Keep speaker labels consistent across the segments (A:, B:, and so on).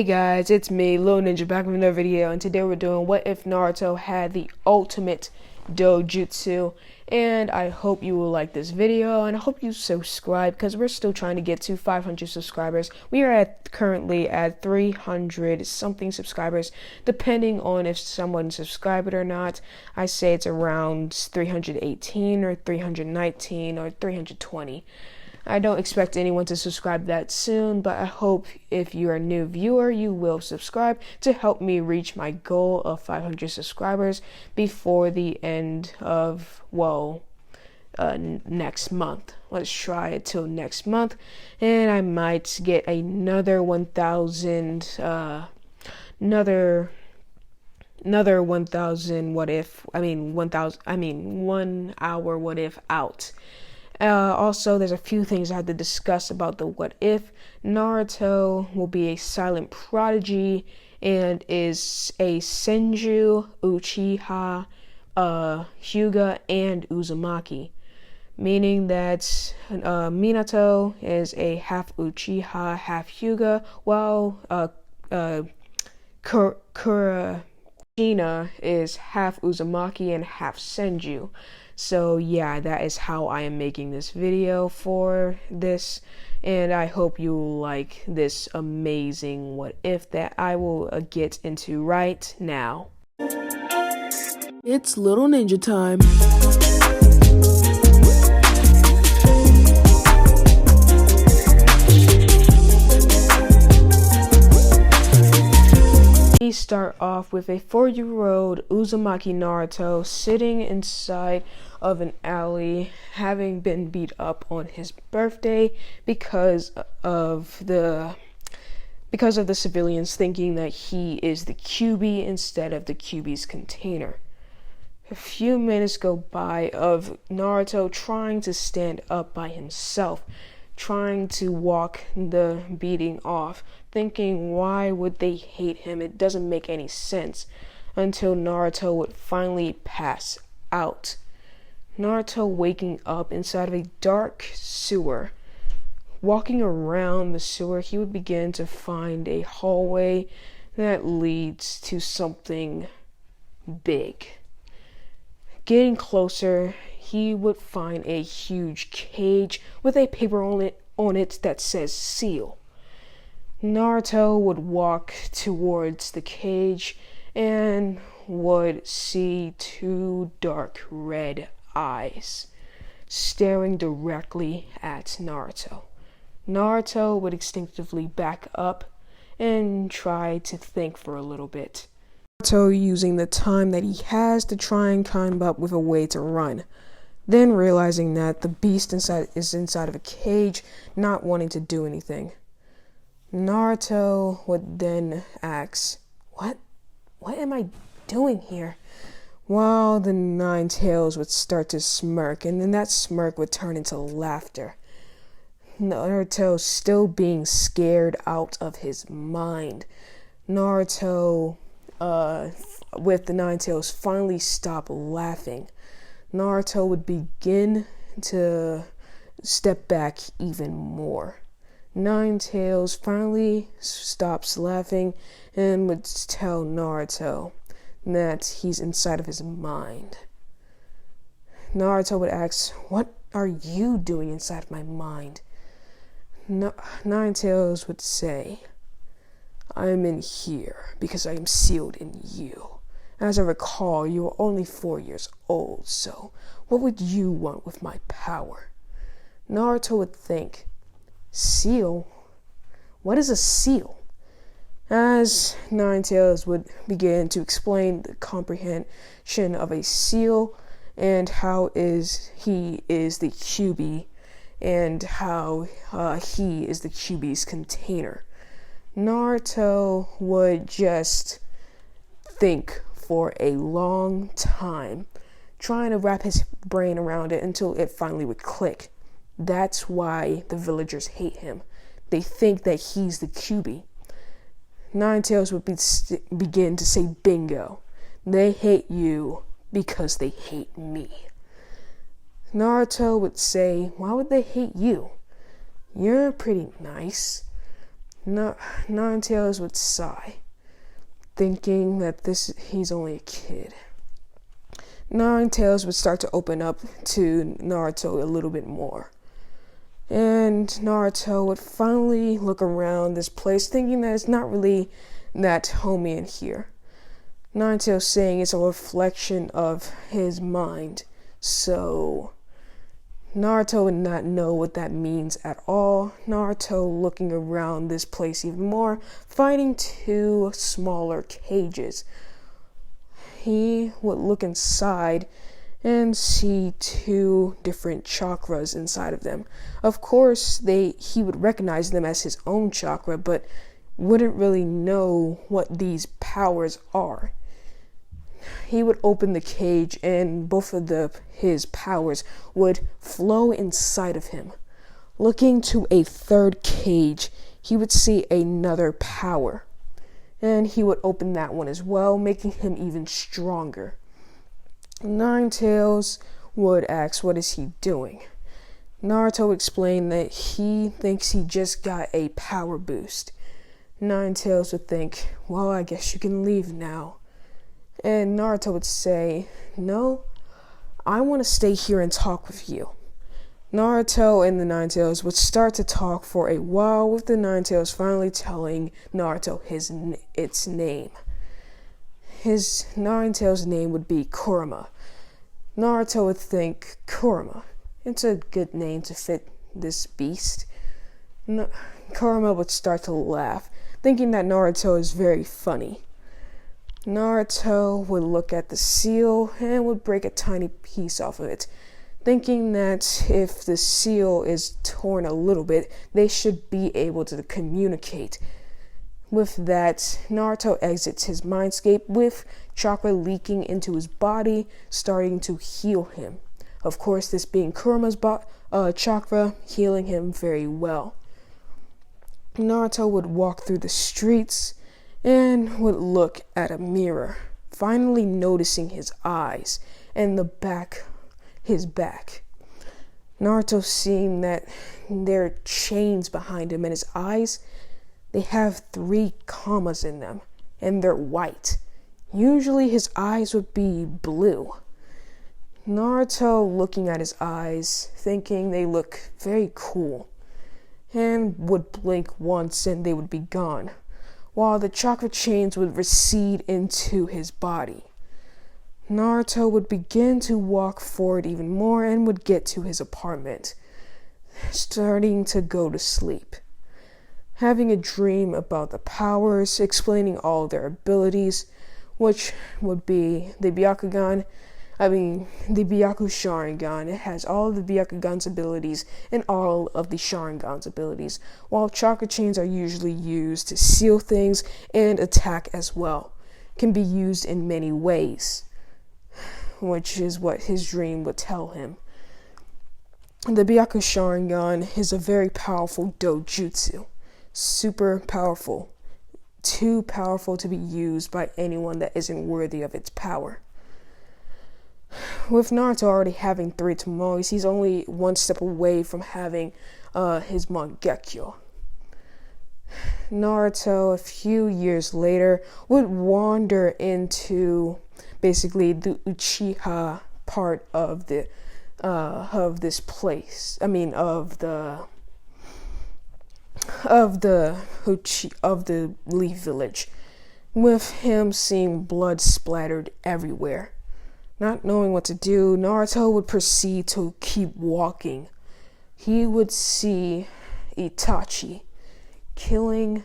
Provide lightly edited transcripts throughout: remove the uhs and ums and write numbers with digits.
A: Hey guys, it's me, Lil Ninja, back with another video, and today we're doing what if Naruto had the ultimate doJutsu. And I hope you will like this video, and I hope you subscribe, because we're still trying to get to 500 subscribers. We are currently at 300 something subscribers, depending on if someone subscribed or not. I say it's around 318 or 319 or 320. I don't expect anyone to subscribe that soon, but I hope if you're a new viewer, you will subscribe to help me reach my goal of 500 subscribers before the end of, next month. Let's try it till next month, and I might get another 1,000, another 1,000 what if, 1 hour what if out. Also, there's a few things I had to discuss about the what if. Naruto will be a silent prodigy and is a Senju, Uchiha, Hyuga, and Uzumaki. Meaning that Minato is a half Uchiha, half Hyuga, while Kurashina is half Uzumaki and half Senju. So yeah, that is how I am making this video for this, and I hope you like this amazing what if that I will get into right now. It's Little Ninja time. We start off with a 4-year-old Uzumaki Naruto sitting inside of an alley, having been beat up on his birthday because of the civilians thinking that he is the QB instead of the QB's container. A few minutes go by of Naruto trying to stand up by himself, trying to walk the beating off, thinking why would they hate him? It doesn't make any sense, until Naruto would finally pass out. Naruto waking up inside of a dark sewer. Walking around the sewer, he would begin to find a hallway that leads to something big. Getting closer, he would find a huge cage with a paper on it that says seal. Naruto would walk towards the cage and would see 2 dark red eyes staring directly at Naruto. Naruto would instinctively back up and try to think for a little bit. Naruto using the time that he has to try and come up with a way to run. Then realizing that the beast is inside of a cage, not wanting to do anything. Naruto would then ask, What am I doing here? While the 9 tails would start to smirk, and then that smirk would turn into laughter. Naruto still being scared out of his mind. Naruto, with the 9 tails, finally stop laughing. Naruto would begin to step back even more. 9 tails finally stops laughing and would tell Naruto that he's inside of his mind. Naruto would ask, "What are you doing inside of my mind?" 9 tails would say, "I am in here because I am sealed in you. As I recall, you are only 4 years old, so what would you want with my power?" Naruto would think, "Seal? What is a seal?" As 9 tails would begin to explain the comprehension of a seal and how he is the QB and how he is the QB's container, Naruto would just think for a long time, trying to wrap his brain around it until it finally would click. That's why the villagers hate him. They think that he's the QB. 9 tails would begin to say bingo. They hate you because they hate me. Naruto would say, "Why would they hate you? You're pretty nice." Ninetales would sigh, thinking that he's only a kid. Ninetales would start to open up to Naruto a little bit more. And Naruto would finally look around this place, thinking that it's not really that homey in here. Ninetales saying it's a reflection of his mind, so Naruto would not know what that means at all. Naruto looking around this place even more, finding two smaller cages. He would look inside and see two different chakras inside of them. Of course, he would recognize them as his own chakra, but wouldn't really know what these powers are. He would open the cage and both of his powers would flow inside of him. Looking to a third cage, he would see another power. And he would open that one as well, making him even stronger. Ninetales would ask, what is he doing? Naruto explained that he thinks he just got a power boost. Ninetales would think, well, I guess you can leave now. And Naruto would say, no, I want to stay here and talk with you. Naruto and the Ninetales would start to talk for a while, with the Ninetales finally telling Naruto its name. His Ninetales name would be Kurama. Naruto would think, Kurama, it's a good name to fit this beast. Kurama would start to laugh, thinking that Naruto is very funny. Naruto would look at the seal and would break a tiny piece off of it, thinking that if the seal is torn a little bit, they should be able to communicate. With that, Naruto exits his mindscape with chakra leaking into his body, starting to heal him. Of course, this being Kurama's chakra, healing him very well. Naruto would walk through the streets and would look at a mirror, finally noticing his eyes and his back. Naruto seeing that there are chains behind him, and his eyes, they have 3 commas in them, and they're white. Usually his eyes would be blue. Naruto looking at his eyes, thinking they look very cool, and would blink once and they would be gone, while the chakra chains would recede into his body. Naruto would begin to walk forward even more and would get to his apartment, starting to go to sleep. Having a dream about the powers, explaining all their abilities, which would be the Byakugan, the Byaku Sharingan. It has all of the Byakugan's abilities and all of the Sharingan's abilities, while chakra chains are usually used to seal things and attack as well. Can be used in many ways, which is what his dream would tell him. The Byaku Sharingan is a very powerful doJitsu. Super powerful. Too powerful to be used by anyone that isn't worthy of its power. With Naruto already having 3 Tomoes, he's only one step away from having his Mangekyo. Naruto, a few years later, would wander into basically the Uchiha part of this place. Of the Leaf Village, with him seeing blood splattered everywhere. Not knowing what to do, Naruto would proceed to keep walking. He would see Itachi killing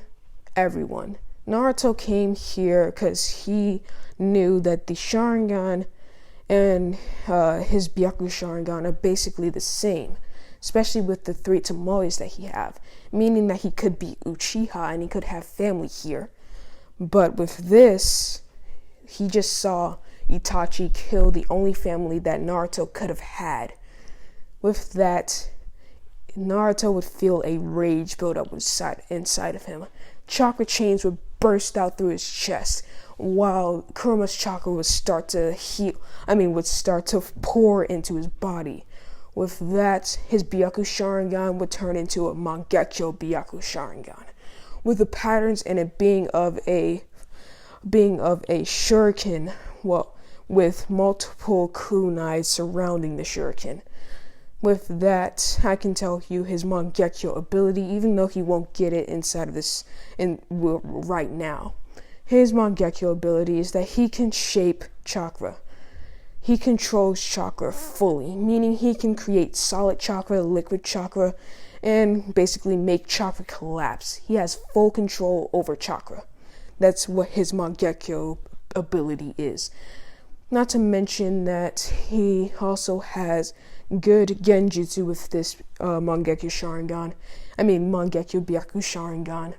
A: everyone. Naruto came here because he knew that the Sharingan and his Byaku Sharingan are basically the same, especially with the 3 Tomoes that he have, meaning that he could be Uchiha and he could have family here. But with this, he just saw Itachi kill the only family that Naruto could have had. With that, Naruto would feel a rage build up inside of him. Chakra chains would burst out through his chest, while Kurama's chakra would start to pour into his body. With that, his Byaku Sharingan would turn into a Mangekyo Byaku Sharingan, with the patterns in it being of a shuriken, well, with multiple kunai surrounding the shuriken. With that, I can tell you his Mangekyo ability, even though he won't get it inside of this right now. His Mangekyo ability is that he can shape chakra. He controls chakra fully, meaning he can create solid chakra, liquid chakra, and basically make chakra collapse. He has full control over chakra. That's what his Mangekyo ability is. Not to mention that he also has good genjutsu with this Mangekyo Byaku Sharingan.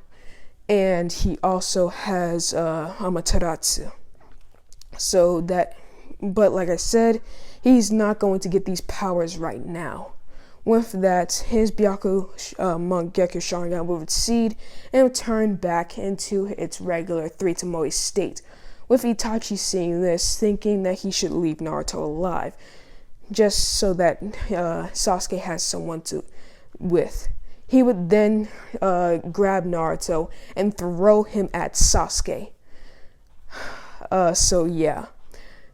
A: And he also has Amaterasu. But like I said, he's not going to get these powers right now. With that, his Byaku Mangekyo Sharingan will recede and turn back into its regular 3 tomoe state, with Itachi seeing this, thinking that he should leave Naruto alive, just so that Sasuke has someone to with. He would then grab Naruto and throw him at Sasuke. So yeah.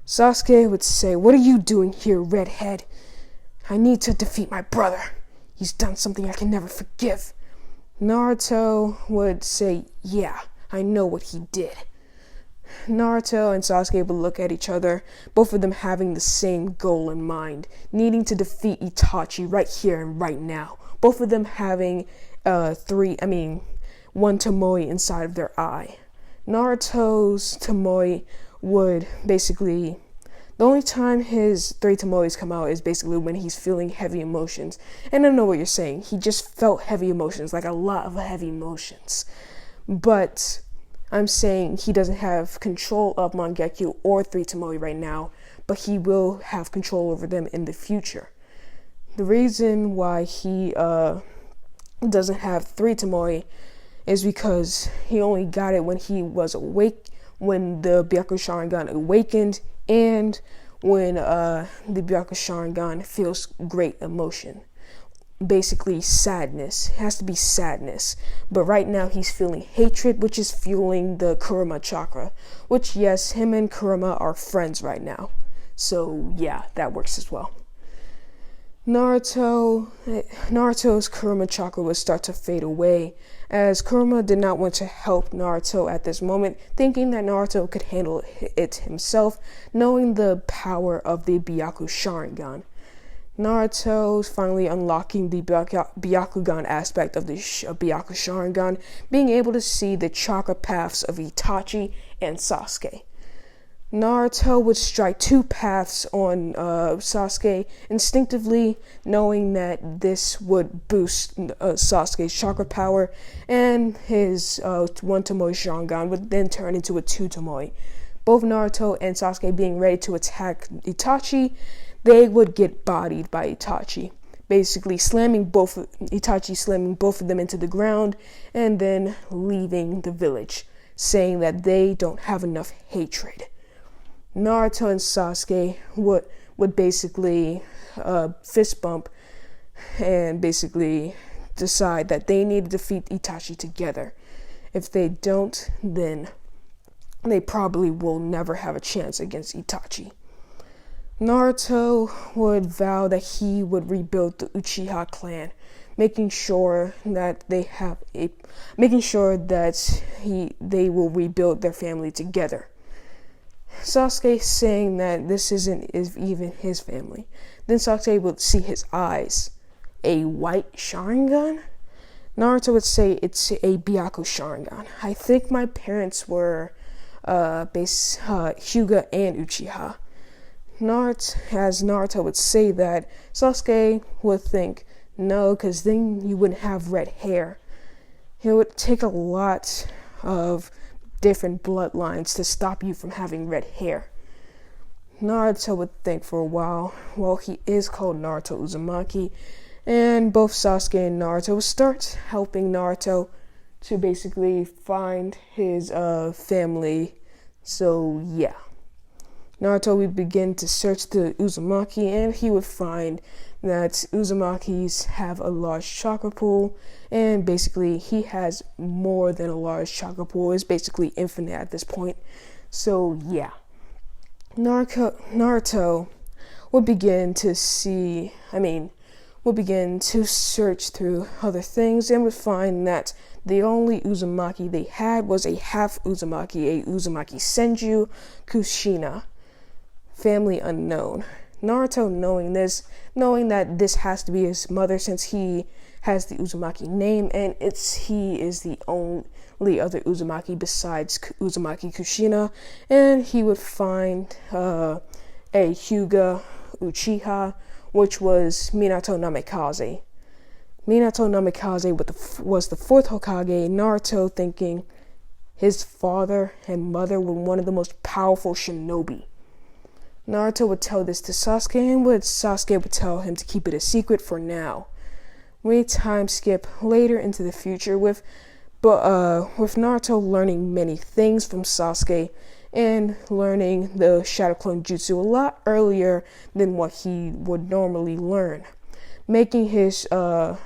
A: Sasuke would say, "What are you doing here, redhead? I need to defeat my brother. He's done something I can never forgive." Naruto would say, "Yeah, I know what he did." Naruto and Sasuke would look at each other, both of them having the same goal in mind, needing to defeat Itachi right here and right now. Both of them having one tomoe inside of their eye. Naruto's tomoe would basically, the only time his 3 tomoes come out is basically when he's feeling heavy emotions. And I know what you're saying. He just felt heavy emotions, like a lot of heavy emotions. But I'm saying he doesn't have control of Mangekyo or 3 tomoe right now, but he will have control over them in the future. The reason why he doesn't have 3 tomoe is because he only got it when he was awake, when the Byaku Sharingan awakened, and when the Byaku Sharingan feels great emotion. Basically sadness. It has to be sadness. But right now he's feeling hatred, which is fueling the Kurama chakra. Which, yes, him and Kurama are friends right now. So yeah, that works as well. Naruto's Kurama chakra would start to fade away, as Kurama did not want to help Naruto at this moment, thinking that Naruto could handle it himself, knowing the power of the Byaku Sharingan. Naruto's finally unlocking the Byakugan aspect of the Byaku Sharingan, being able to see the chakra paths of Itachi and Sasuke. Naruto would strike 2 paths on Sasuke, instinctively knowing that this would boost Sasuke's chakra power, and his 1 tomoe Sharingan would then turn into a 2 tomoe. Both Naruto and Sasuke being ready to attack Itachi, they would get bodied by Itachi, basically Itachi slamming both of them into the ground, and then leaving the village, saying that they don't have enough hatred. Naruto and Sasuke would basically fist bump and basically decide that they need to defeat Itachi together. If they don't, then they probably will never have a chance against Itachi. Naruto would vow that he would rebuild the Uchiha clan, making sure that they will rebuild their family together. Sasuke saying that this isn't even his family. Then Sasuke would see his eyes. A white Sharingan? Naruto would say it's a Byaku Sharingan. I think my parents were Hyuga and Uchiha. Naruto would say that, Sasuke would think, no, because then you wouldn't have red hair. It would take a lot of different bloodlines to stop you from having red hair. Naruto would think for a while. Well, he is called Naruto Uzumaki, and both Sasuke and Naruto would start helping Naruto to basically find his family. So yeah, Naruto would begin to search the Uzumaki, and he would find that Uzumakis have a large chakra pool, and basically he has more than a large chakra pool. It's basically infinite at this point. So yeah, Naruto would begin to search through other things and would find that the only Uzumaki they had was a half Uzumaki, a Uzumaki Senju Kushina, family unknown. Naruto knowing that this has to be his mother since he has the Uzumaki name and he is the only other Uzumaki besides Uzumaki Kushina, and he would find a Hyuga Uchiha, which was Minato Namikaze. Minato Namikaze was the fourth Hokage. Naruto, thinking his father and mother were one of the most powerful shinobi. Naruto would tell this to Sasuke, and Sasuke would tell him to keep it a secret for now. We time skip later into the future with Naruto learning many things from Sasuke and learning the Shadow Clone Jutsu a lot earlier than what he would normally learn, making him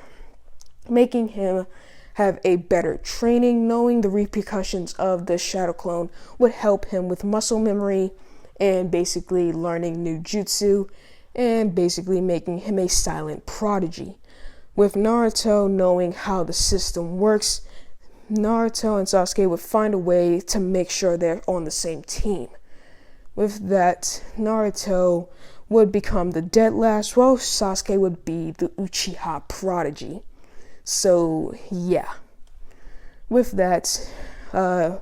A: have a better training. Knowing the repercussions of the Shadow Clone would help him with muscle memory and basically learning new jutsu and basically making him a silent prodigy. With Naruto knowing how the system works, Naruto and Sasuke would find a way to make sure they're on the same team. With that, Naruto would become the dead last, while Sasuke would be the Uchiha prodigy. So, yeah. With that, not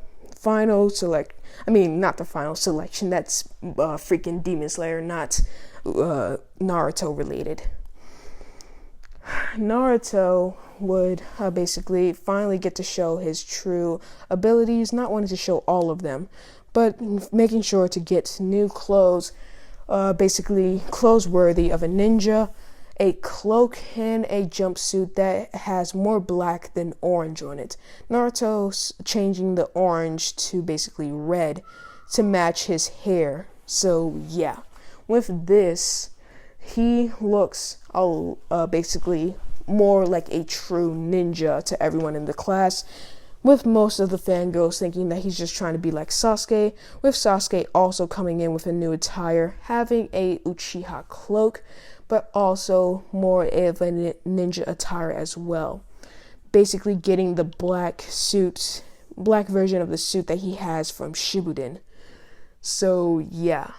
A: the final selection, that's freaking Demon Slayer, not Naruto related. Naruto would basically finally get to show his true abilities, not wanting to show all of them, but making sure to get new clothes, basically clothes worthy of a ninja, a cloak, and a jumpsuit that has more black than orange on it. Naruto's changing the orange to basically red to match his hair. So yeah, with this, he looks basically more like a true ninja to everyone in the class, with most of the fangirls thinking that he's just trying to be like Sasuke, with Sasuke also coming in with a new attire, having a Uchiha cloak, but also more of a ninja attire as well. Basically getting the black version of the suit that he has from Shippuden. So yeah.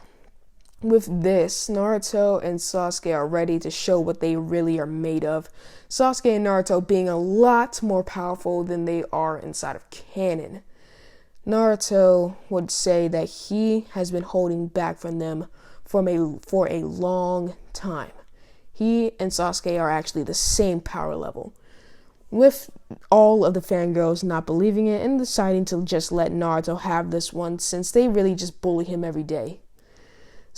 A: With this, Naruto and Sasuke are ready to show what they really are made of. Sasuke and Naruto being a lot more powerful than they are inside of canon. Naruto would say that he has been holding back from them for a long time. He and Sasuke are actually the same power level. With all of the fangirls not believing it and deciding to just let Naruto have this one since they really just bully him every day.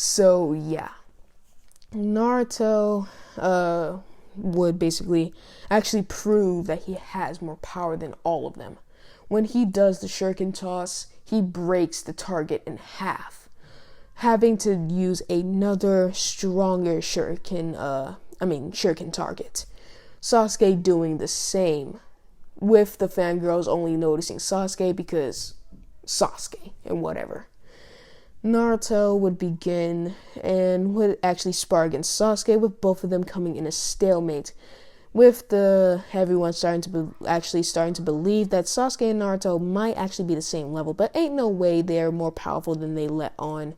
A: So yeah, Naruto would basically actually prove that he has more power than all of them. When he does the shuriken toss, he breaks the target in half, having to use another stronger shuriken target. Sasuke doing the same, with the fangirls only noticing Sasuke because Sasuke and whatever. Naruto would begin and would actually spar against Sasuke, with both of them coming in a stalemate, with everyone starting to believe that Sasuke and Naruto might actually be the same level, but ain't no way they're more powerful than they let on.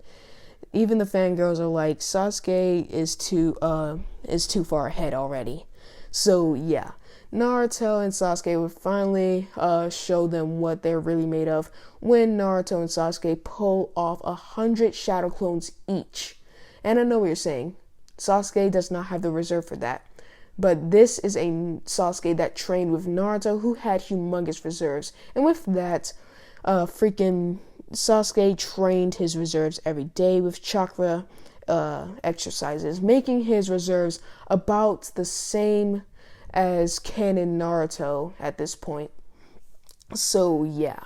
A: Even the fangirls are like, Sasuke is too far ahead already. So yeah, Naruto and Sasuke would finally show them what they're really made of when Naruto and Sasuke pull off 100 shadow clones each. And I know what you're saying, Sasuke does not have the reserve for that. But this is a Sasuke that trained with Naruto, who had humongous reserves. And with that, freaking Sasuke trained his reserves every day with chakra exercises, making his reserves about the same as canon Naruto at this point. So yeah.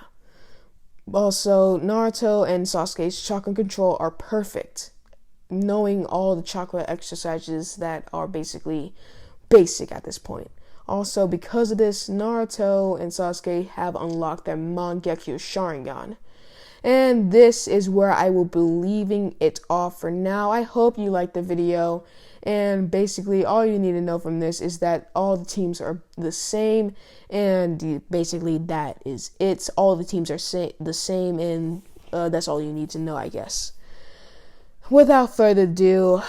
A: Also, Naruto and Sasuke's chakra control are perfect. knowing all the chakra exercises that are basically basic at this point. Also, because of this, Naruto and Sasuke have unlocked their Mangekyo Sharingan. And this is where I will be leaving it off for now. I hope you liked the video. And basically, all you need to know from this is that all the teams are the same. And basically, that is it. All the teams are the same. And that's all you need to know, I guess. Without further ado,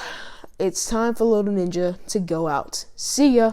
A: it's time for Little Ninja to go out. See ya!